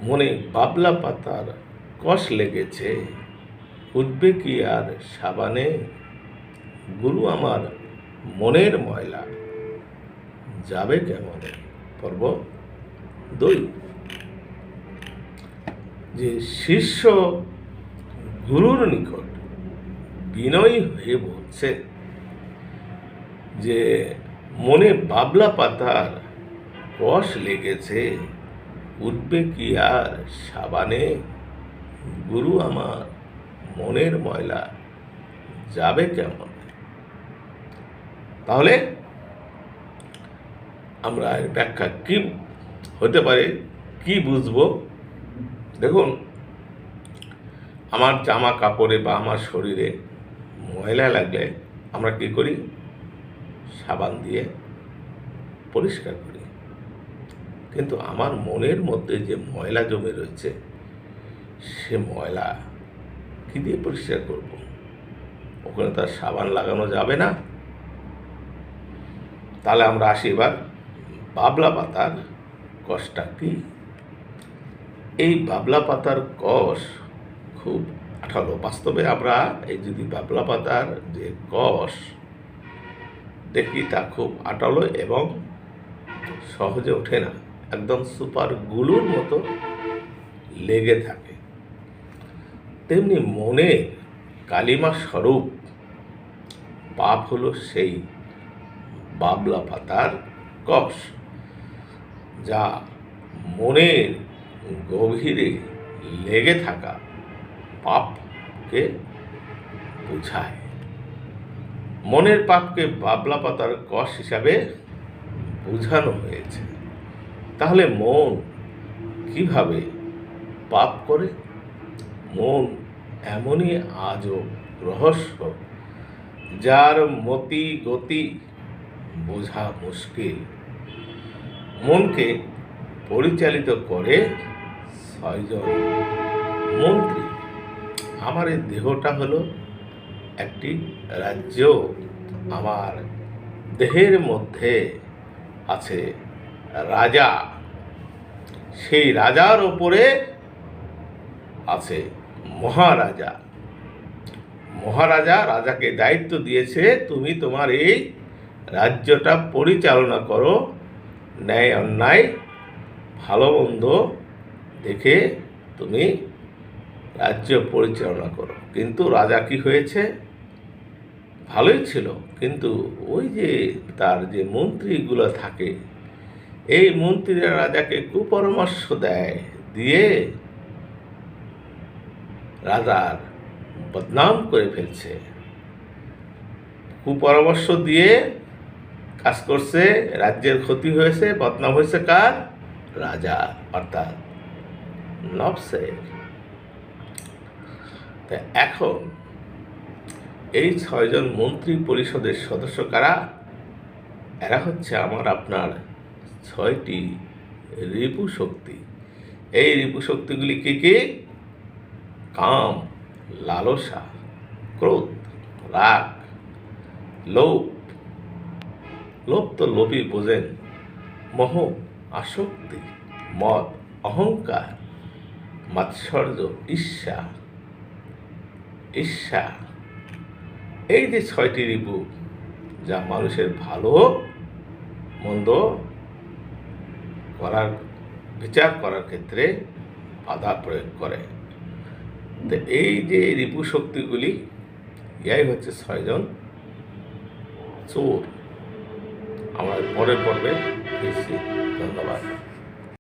মনে বাবলা পাতার কষ লেগেছে, উঠবে কি আর সাবানে? গুরু আমার মনের ময়লা যাবে কেমনে? পর্ব 2। যে শিষ্য গুরুর নিকট বিনয়ী হয়ে বলছে যে মনে বাবলা পাতার কষ লেগেছে, উঠবে কি আর সাবানে? গুরু আমার মনের ময়লা যাবে কেমন? তাহলে আমরা এর ব্যাখ্যা কি হতে পারে, কি বুঝবো? দেখুন, আমার জামা কাপড়ে বা আমার শরীরে ময়লা লাগলে আমরা কি করি? সাবান দিয়ে পরিষ্কার করি। কিন্তু আমার মনের মধ্যে যে ময়লা জমে রয়েছে, সে ময়লা কি দিয়ে পরিষ্কার করব? ওখানে তার সাবান লাগানো যাবে না। তাহলে আমরা আসি এবার বাবলা পাতার কষটা কি। এই বাবলা পাতার কষ খুব আঠালো। বাস্তবে আমরা এই যদি বাবলা পাতার যে কষ দেখি, তা খুব আঠালো এবং সহজে ওঠে না, একদম সুপার গ্লুর মতো লেগে থাকে। তেমনি মনে কালিমা স্বরূপ পাপ হলো সেই বাবলা পাতার কষ, যা মনের গভীরে লেগে থাকা পাপকে বোঝায়। মনের পাপকে বাবলা পাতার কষ হিসাবে বোঝানো হয়েছে। তাহলে মন কিভাবে পাপ করে? মন এমনই আজব রহস্য, যার মতি গতি বোঝা মুশকিল। মনকে পরিচালিত করে 6 জন মন্ত্রী। আমার এই দেহটা হলো একটি রাজ্য। আমার দেহের মধ্যে আছে রাজা। সেই রাজার ওপরে আছে মহারাজা। মহারাজা রাজাকে দায়িত্ব দিয়েছে, তুমি তোমার এই রাজ্যটা পরিচালনা করো, ন্যায় অন্যায় ভালো মন্দ দেখে তুমি রাজ্য পরিচালনা করো। কিন্তু রাজা কি হয়েছে? ভালোই ছিল, কিন্তু ওই যে তার যে মন্ত্রীগুলো থাকে, এই মন্ত্রীরা রাজাকে কুপরামর্শ দেয়, দিয়ে রাজার বদনাম করে ফেলছে। কুপরামর্শ দিয়ে কাজ করছে, রাজ্যের ক্ষতি হয়েছে, বদনাম হয়েছে কার? রাজা, অর্থাৎ নফসের। তা এখন এই 6 জন মন্ত্রী পরিষদের সদস্য কারা? এরা হচ্ছে আমার আপনার 6টি রিপু শক্তি। এই রিপু শক্তিগুলি কি কি? কাম, লালসা, ক্রোধ, রাগ, লোভ। লোভ তো লোভই বোঝেন। মোহ, আসক্তি, মদ, অহংকার, মাৎসর্য, ঈর্ষা। এই যে 6টি রিপু, যা মানুষের ভালো মন্দ করার বিচার করার ক্ষেত্রে বাধা প্রয়োগ করে। তো এই যে রিপু শক্তিগুলি, ইয়াই হচ্ছে 6 জন চোর। আমরা পরের পর্বে ফিরছি। ধন্যবাদ।